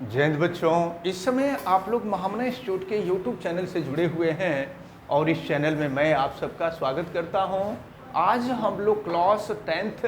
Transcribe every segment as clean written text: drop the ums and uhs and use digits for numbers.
जय हिंद बच्चों, इस समय आप लोग महामना इंस्टीट्यूट के यूट्यूब चैनल से जुड़े हुए हैं और इस चैनल में मैं आप सबका स्वागत करता हूं। आज हम लोग class 10th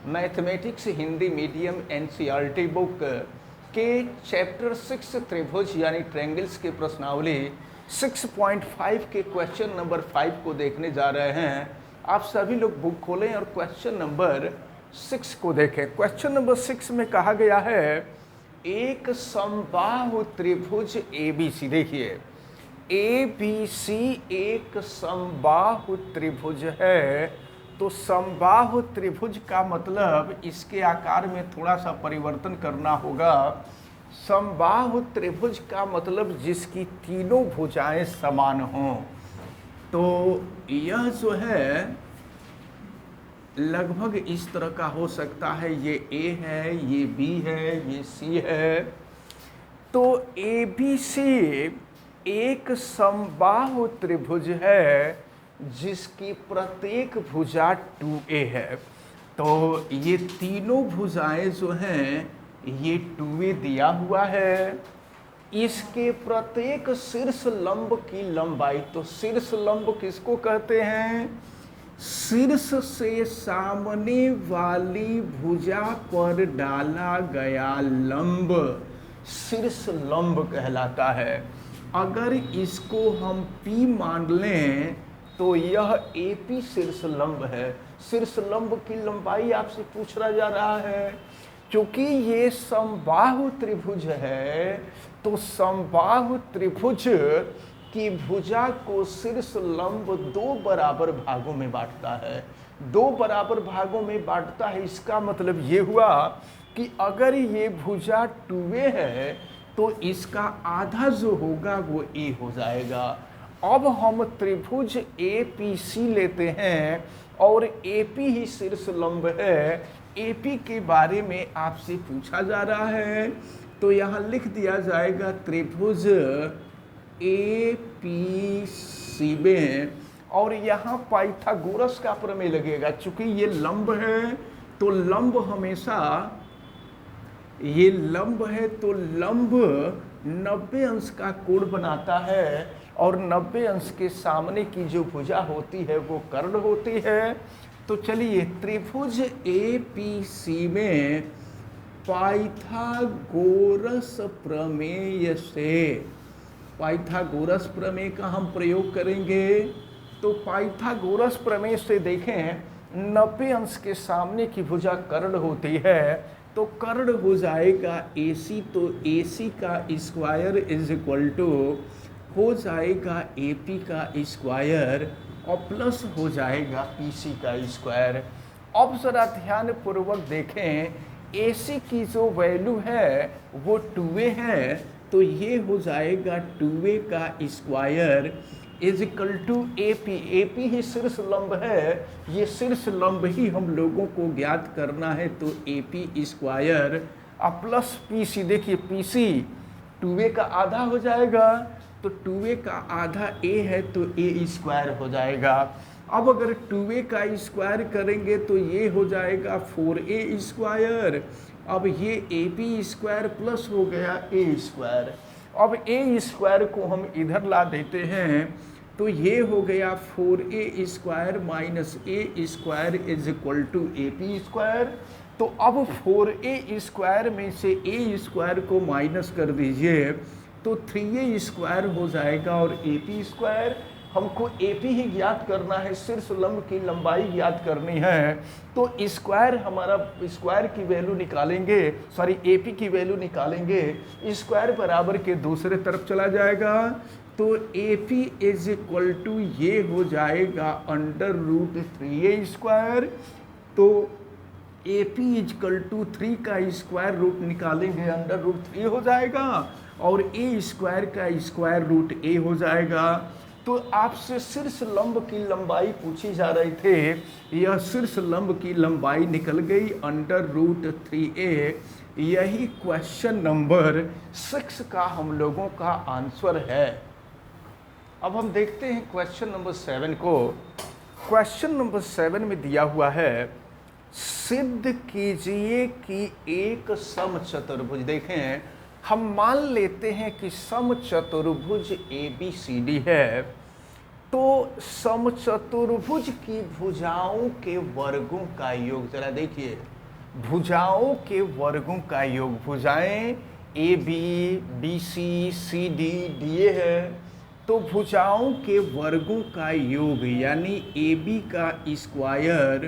mathematics Hindi medium NCERT book के चैप्टर 6 त्रिभुज यानी ट्रायंगल्स के प्रश्नावली 6.5 के क्वेश्चन नंबर 5 को देखने जा रहे हैं। आप सभी लोग बुक खोलें और क्वेश्चन नंबर 6 को देखें। क्वेश्चन नंबर 6 में कहा गया है एक समबाहु त्रिभुज ABC। देखिए ABC एक समबाहु त्रिभुज है, तो समबाहु त्रिभुज का मतलब इसके आकार में थोड़ा सा परिवर्तन करना होगा। समबाहु त्रिभुज का मतलब जिसकी तीनों भुजाएं समान हों। तो यह जो है लगभग इस तरह का हो सकता है, ये A है, ये B है, ये C है। तो ABC एक समबाहु त्रिभुज है जिसकी प्रत्येक भुजा 2A है। तो ये तीनों भुजाएं जो हैं ये 2A दिया हुआ है। इसके प्रत्येक शीर्ष लंब की लंबाई, तो शीर्ष लंब किसको कहते हैं? शीर्ष से सामने वाली भुजा पर डाला गया लंब शीर्ष लंब कहलाता है। अगर इसको हम P मान लें तो यह AP शीर्ष लंब है। शीर्ष लंब की लंबाई आपसे पूछा जा रहा है। क्योंकि ये समबाहु त्रिभुज है तो समबाहु त्रिभुज कि भुजा को शीर्ष लंब दो बराबर भागों में बांटता है। दो बराबर भागों में बांटता है, इसका मतलब ये हुआ कि अगर ये भुजा 2A है तो इसका आधा जो होगा वो A हो जाएगा। अब हम त्रिभुज APC लेते हैं और AP ही शीर्ष लंब है। AP के बारे में आपसे पूछा जा रहा है, तो यहाँ लिख दिया जाएगा त्रिभुज APC में, और यहाँ पाइथागोरस का प्रमेय लगेगा। चूंकि ये लंब है तो लंब हमेशा, ये लंब है तो लंब 90 अंश का कोण बनाता है और 90 अंश के सामने की जो भुजा होती है वो कर्ण होती है। तो चलिए त्रिभुज APC में पाइथागोरस प्रमेय से, पाइथागोरस प्रमेय का हम प्रयोग करेंगे। तो पाइथागोरस प्रमेय से देखें 90 अंश के सामने की भुजा कर्ण होती है, तो कर्ण हो जाएगा AC, तो AC का स्क्वायर इज इक्वल टू हो जाएगा AP का स्क्वायर और प्लस हो जाएगा PC का स्क्वायर। अब जरा ध्यान पूर्वक देखें, AC की जो वैल्यू है वो 2A है, तो ये हो जाएगा 2A का square is equal to AP। AP ही शीर्ष लंब है, ये शीर्ष लंब ही हम लोगों को ज्ञात करना है, तो AP स्क्वायर और प्लस PC। देखिए PC 2A का आधा हो जाएगा, तो 2A का आधा A है तो A स्क्वायर हो जाएगा। अब अगर 2A का स्क्वायर करेंगे तो ये हो जाएगा 4A स्क्वायर। अब ये AB स्क्वायर प्लस हो गया A स्क्वायर। अब A स्क्वायर को हम इधर ला देते हैं, तो ये हो गया 4A square minus A square is equal to AP square. तो अब 4A स्क्वायर में से A स्क्वायर को माइनस कर दीजिए, तो 3A स्क्वायर हो जाएगा और AP स्क्वायर। हमको AP ही ज्ञात करना है, शीर्ष लंब की लंबाई ज्ञात करनी है। तो स्क्वायर, हमारा स्क्वायर की वैल्यू निकालेंगे, सॉरी AP की वैल्यू निकालेंगे, स्क्वायर बराबर के दूसरे तरफ चला जाएगा। तो AP इज इक्वल टू ये हो जाएगा अंडर रूट 3A स्क्वायर। तो AP इक्वल टू 3 का स्क्वायर रूट निकालेंगे, अंडर रूट 3 हो जाएगा और A स्क्वायर का स्क्वायर रूट A हो जाएगा। तो आपसे शीर्ष लंब की लंबाई पूछी जा रही थे, यह शीर्ष लंब की लंबाई निकल गई अंडर रूट 3A। यही क्वेश्चन नंबर 6 का हम लोगों का आंसर है। अब हम देखते हैं क्वेश्चन नंबर 7 को। क्वेश्चन नंबर 7 में दिया हुआ है, सिद्ध कीजिए कि एक समचतुर्भुज, देखें हम मान लेते हैं कि समचतुर्भुज ABCD है, तो समचतुर्भुज की भुजाओं के वर्गों का योग, जरा देखिए, भुजाओं के वर्गों का योग, भुजाएं AB, BC, CD, DA है, तो भुजाओं के वर्गों का योग यानी AB का स्क्वायर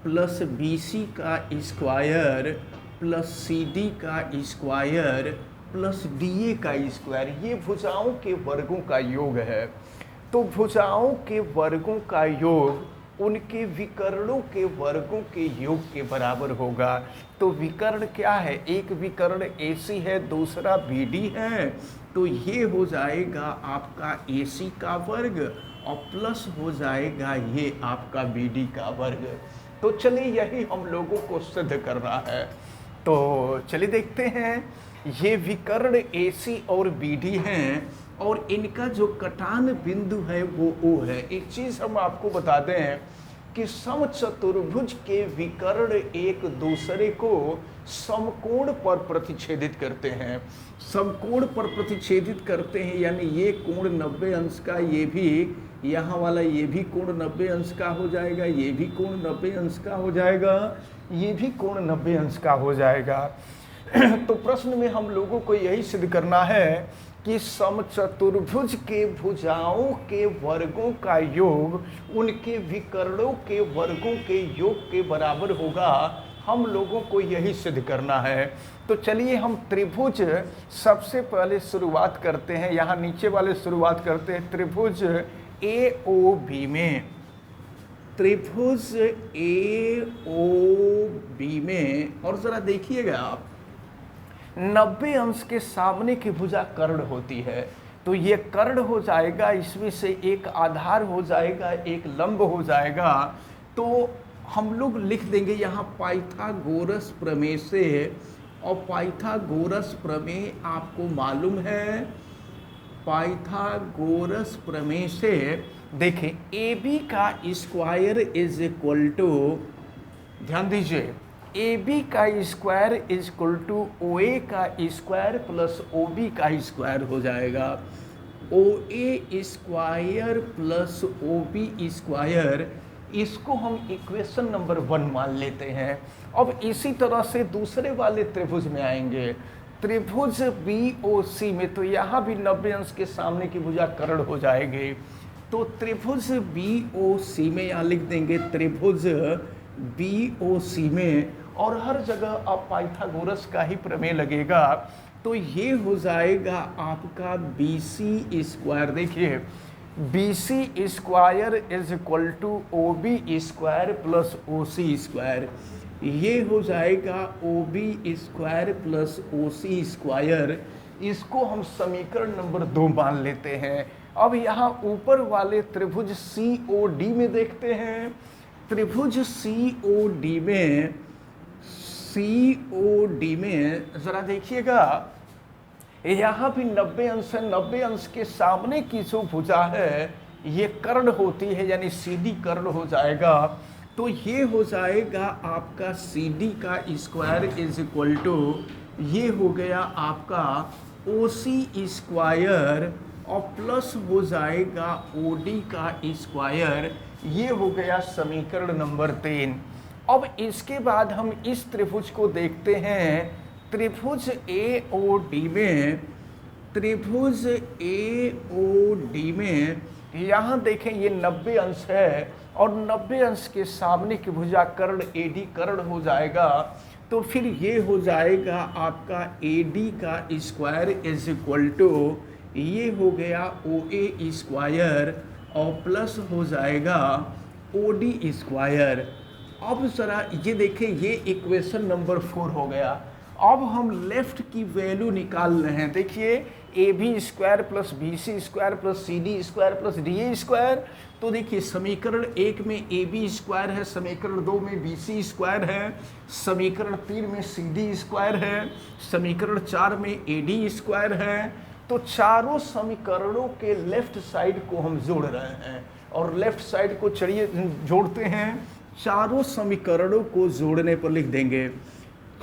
प्लस BC का स्क्वायर प्लस CD का स्क्वायर प्लस DA का स्क्वायर, ये भुजाओं के वर्गों का योग है। तो भुजाओं के वर्गों का योग उनके विकर्णों के वर्गों के योग के बराबर होगा। तो विकर्ण क्या है, एक विकर्ण AC है, दूसरा BD है, तो ये हो जाएगा आपका AC का वर्ग और प्लस हो जाएगा ये आपका BD का वर्ग। तो चलिए यही हम लोगों को सिद्ध करना है। तो चलिए देखते हैं, ये विकर्ण AC और BD हैं और इनका जो कटान बिंदु है वो O है। एक चीज हम आपको बता दें कि समचतुर्भुज के विकर्ण एक दूसरे को समकोण पर प्रतिच्छेदित करते हैं। समकोण पर प्रतिच्छेदित करते हैं यानी ये कोण 90 अंश का, ये भी यहाँ वाला ये भी कोण 90 अंश का हो जाएगा, ये भी कोण 90 अंश का हो जाएगा, ये भी कोण 90 अंश का हो जाएगा। तो प्रश्न में हम लोगों को यही सिद्ध करना है कि समचतुर्भुज के भुजाओं के वर्गों का योग उनके विकर्णों के वर्गों के योग के बराबर होगा। हम लोगों को यही सिद्ध करना है। तो चलिए हम त्रिभुज सबसे पहले शुरुआत करते हैं, यहाँ नीचे वाले शुरुआत करते हैं त्रिभुज AOB में। त्रिभुज AOB में, और जरा देखिएगा आप, 90 अंश के सामने की भुजा कर्ण होती है, तो ये कर्ण हो जाएगा, इसमें से एक आधार हो जाएगा, एक लंब हो जाएगा। तो हम लोग लिख देंगे यहाँ पाइथागोरस प्रमेय से, और पाइथागोरस प्रमेय आपको मालूम है, पाइथागोरस प्रमेय से देखें AB का स्क्वायर इज इक्वल टू, ध्यान दीजिए, AB का square is equal to OA का स्क्वायर प्लस OB का स्क्वायर हो जाएगा। OA square plus OB square, इसको हम इक्वेशन नंबर 1 मान लेते हैं। अब इसी तरह से दूसरे वाले त्रिभुज में आएंगे, त्रिभुज BOC में, तो यहाँ भी 90 अंश के सामने की भुजा कर्ण हो जाएगी। तो त्रिभुज BOC में यहाँ लिख देंगे त्रिभुज BOC में, और हर जगह आप पाइथागोरस का ही प्रमेय लगेगा। तो ये हो जाएगा आपका BC स्क्वायर, देखिए BC square is equal to OB square plus OC square, ये हो जाएगा OB square plus OC square. इसको हम समीकरण नंबर 2 मान लेते हैं। अब यहाँ ऊपर वाले त्रिभुज COD में देखते हैं। त्रिभुज COD में जरा देखिएगा, यहाँ भी 90 अंश है, 90 अंश के सामने की जो भुजा है ये कर्ण होती है, यानी CD कर्ण हो जाएगा। तो ये हो जाएगा आपका CD का स्क्वायर इज इक्वल टू, ये हो गया आपका OC स्क्वायर और प्लस हो जाएगा OD का स्क्वायर, ये हो गया समीकरण नंबर 3। अब इसके बाद हम इस त्रिभुज को देखते हैं, त्रिभुज AOD में, त्रिभुज AOD में यहाँ देखें ये 90 अंश है और 90 अंश के सामने की भुजा कर्ण AD कर्ण हो जाएगा। तो फिर ये हो जाएगा आपका AD का स्क्वायर इज इक्वल टू, ये हो गया OA स्क्वायर और प्लस हो जाएगा OD स्क्वायर। अब जरा ये देखें, ये इक्वेशन नंबर 4 हो गया। अब हम लेफ्ट की वैल्यू निकाल रहे हैं। देखिए AB square plus BC square plus CD square plus DA square, तो देखिए समीकरण 1 में AB स्क्वायर है, समीकरण 2 में BC स्क्वायर है, समीकरण 3 में CD स्क्वायर है, समीकरण 4 में AD स्क्वायर है। तो चारों समीकरणों के लेफ्ट साइड को हम जोड़ रहे हैं, और लेफ्ट साइड को चलिए जोड़ते हैं। चारों समीकरणों को जोड़ने पर लिख देंगे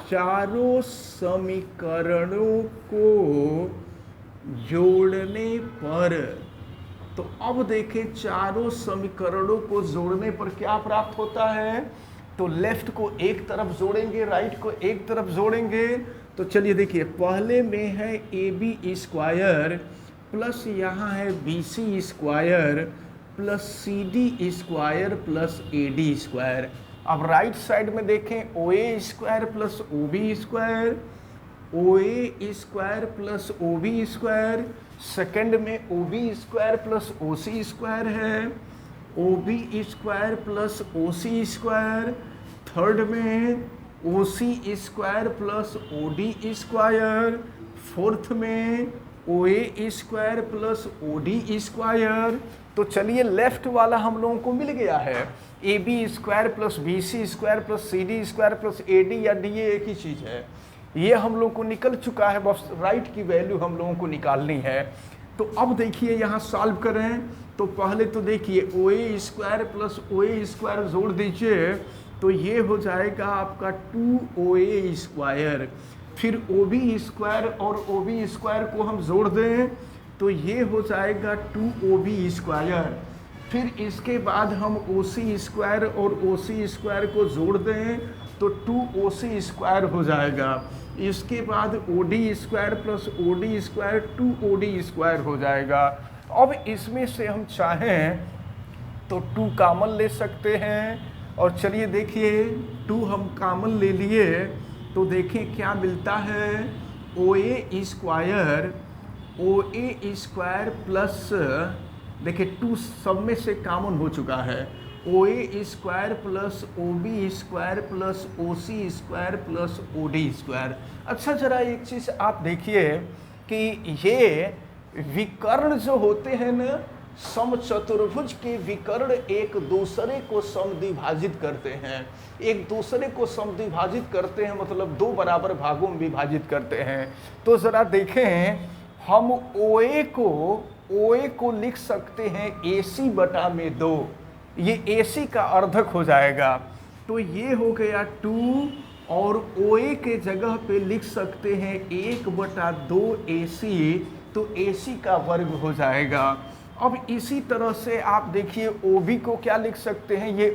चारों समीकरणों को जोड़ने पर, तो अब देखें चारों समीकरणों को जोड़ने पर क्या प्राप्त होता है। तो लेफ्ट को एक तरफ जोड़ेंगे, राइट को एक तरफ जोड़ेंगे। तो चलिए देखिए, पहले में है ए बी स्क्वायर प्लस यहाँ है B C square plus C D square plus A D square. अब राइट साइड में देखें O A square plus O B square, O A square plus O B square. Second में O B square plus O C square है, O B square plus O C square. Third में O C square plus O D square. Fourth में O A square plus O D square. तो चलिए left वाला हम लोगों को मिल गया है, A B square plus B C square plus C D square plus A D या डी, ए एक ही चीज़ है, ये हम लोग को निकल चुका है। बस राइट की वैल्यू हम लोगों को निकालनी है। तो अब देखिए यहाँ सॉल्व करें, तो पहले तो देखिए ओ A square plus O A square जोड़ दीजिए, तो ये हो जाएगा आपका 2OA स्क्वायर। फिर ओ बी स्क्वायर और ओ बी स्क्वायर को हम जोड़ दें तो ये हो जाएगा 2OB स्क्वायर। फिर इसके बाद हम ओ सी स्क्वायर और ओ सी स्क्वायर को जोड़ दें तो 2OC स्क्वायर हो जाएगा। इसके बाद O D square plus O D square 2OD square हो जाएगा। अब इसमें से हम चाहें तो 2 कॉमन ले सकते हैं, और चलिए देखिए 2 हम कॉमन ले लिए तो देखें क्या मिलता है। ओ ए स्क्वायर प्लस, देखिए 2 सब में से कॉमन हो चुका है, O A square plus O B square plus O C square plus O D square. अच्छा जरा एक चीज़ आप देखिए कि ये विकर्ण जो होते हैं ना, समचतुर्भुज के विकर्ण एक दूसरे को समद्विभाजित करते हैं। एक दूसरे को समद्विभाजित करते हैं मतलब 2 बराबर भागों में विभाजित करते हैं। तो ज़रा देखें, हम OA को लिख सकते हैं AC बटा में 2, ये AC का अर्धक हो जाएगा। तो ये हो गया 2, और OA के जगह पे लिख सकते हैं 1 बटा 2 AC, तो AC का वर्ग हो जाएगा। अब इसी तरह से आप देखिए OB को क्या लिख सकते हैं, ये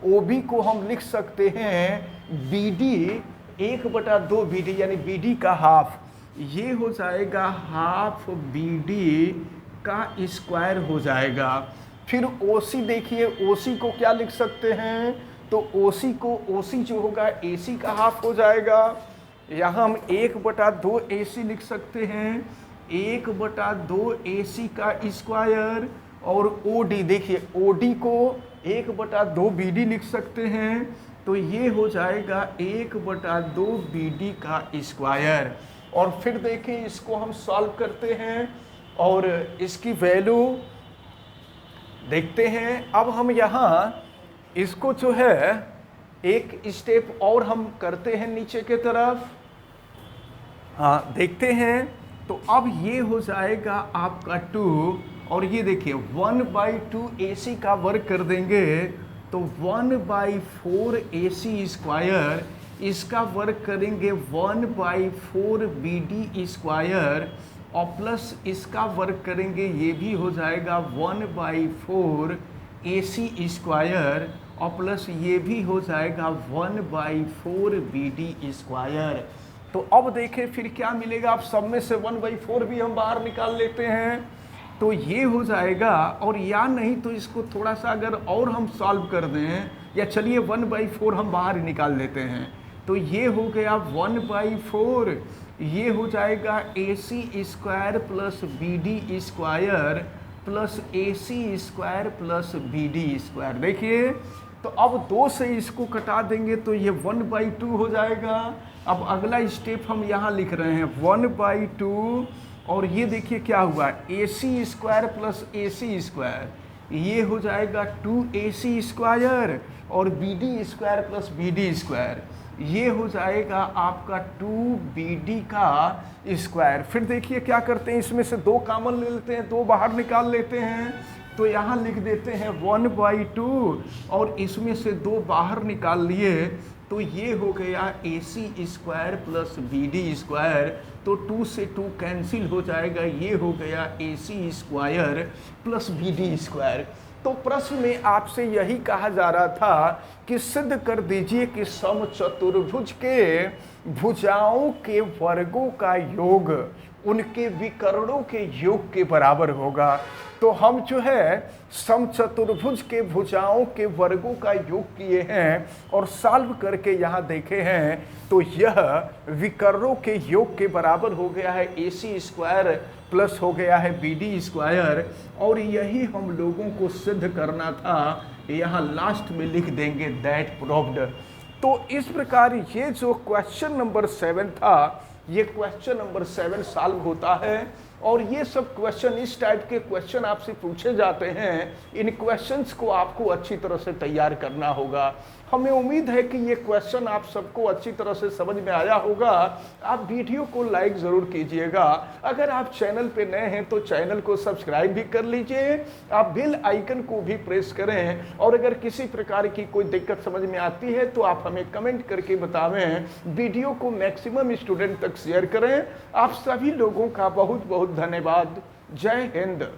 OB को हम लिख सकते हैं BD 1 बटा 2 BD, यानी BD का हाफ, ये हो जाएगा हाफ BD का स्क्वायर हो जाएगा। फिर OC देखिए, OC को क्या लिख सकते हैं, तो OC जो होगा AC का हाफ हो जाएगा। यहाँ हम 1 बटा 2 AC लिख सकते हैं, 1 बटा 2 AC का स्क्वायर। और OD देखिए, OD को 1 बटा 2 BD लिख सकते हैं, तो ये हो जाएगा 1 बटा 2 BD का स्क्वायर। और फिर देखें इसको हम सॉल्व करते हैं और इसकी वैल्यू देखते हैं। अब हम यहाँ इसको जो है एक स्टेप और हम करते हैं नीचे के तरफ, हाँ देखते हैं। तो अब ये हो जाएगा आपका 2, और ये देखिए 1/2 AC का वर्ग कर देंगे तो 1/4 AC स्क्वायर, इसका वर्ग करेंगे 1/4 BD स्क्वायर, और प्लस इसका वर्ग करेंगे, ये भी हो जाएगा 1/4 AC स्क्वायर, और प्लस ये भी हो जाएगा 1/4 BD स्क्वायर। तो अब देखें फिर क्या मिलेगा, आप सब में से 1/4 भी हम बाहर निकाल लेते हैं तो ये हो जाएगा। और या नहीं तो इसको थोड़ा सा अगर और हम सॉल्व कर दें, या चलिए 1/4 हम बाहर ही निकाल लेते हैं, तो ये हो गया 1/4, ये हो जाएगा AC square plus BD square plus AC square plus BD square. देखिए तो अब 2 से इसको कटा देंगे तो ये 1/2 हो जाएगा। अब अगला स्टेप हम यहाँ लिख रहे हैं 1/2, और ये देखिए क्या हुआ, AC square plus AC square, ये हो जाएगा 2AC स्क्वायर, और BD square plus BD square, ये हो जाएगा आपका 2BD का स्क्वायर। फिर देखिए क्या करते हैं, इसमें से 2 कॉमन ले लेते हैं, 2 बाहर निकाल लेते हैं, तो यहाँ लिख देते हैं 1/2, और इसमें से 2 बाहर निकाल लिए तो ये हो गया AC square plus BD square, तो 2 से 2 कैंसिल हो जाएगा, ये हो गया AC square plus BD square. तो प्रश्न में आपसे यही कहा जा रहा था कि सिद्ध कर दीजिए कि समचतुर्भुज के भुजाओं के वर्गों का योग उनके विकर्णों के योग के बराबर होगा। तो हम जो है समचतुर्भुज के भुजाओं के वर्गों का योग किए हैं और सॉल्व करके यहाँ देखे हैं, तो यह विकर्णों के योग के बराबर हो गया है AC स्क्वायर प्लस हो गया है BD स्क्वायर, और यही हम लोगों को सिद्ध करना था। यहाँ लास्ट में लिख देंगे दैट प्रूव्ड। तो इस प्रकार ये जो क्वेश्चन नंबर 7 था, ये क्वेश्चन नंबर 7 सॉल्व होता है। और ये सब क्वेश्चन, इस टाइप के क्वेश्चन आपसे पूछे जाते हैं, इन क्वेश्चंस को आपको अच्छी तरह से तैयार करना होगा। हमें उम्मीद है कि ये क्वेश्चन आप सबको अच्छी तरह से समझ में आया होगा। आप वीडियो को लाइक ज़रूर कीजिएगा। अगर आप चैनल पे नए हैं तो चैनल को सब्सक्राइब भी कर लीजिए, आप बेल आइकन को भी प्रेस करें, और अगर किसी प्रकार की कोई दिक्कत समझ में आती है तो आप हमें कमेंट करके बतावें। वीडियो को मैक्सिमम स्टूडेंट तक शेयर करें। आप सभी लोगों का बहुत बहुत धन्यवाद। जय हिंद।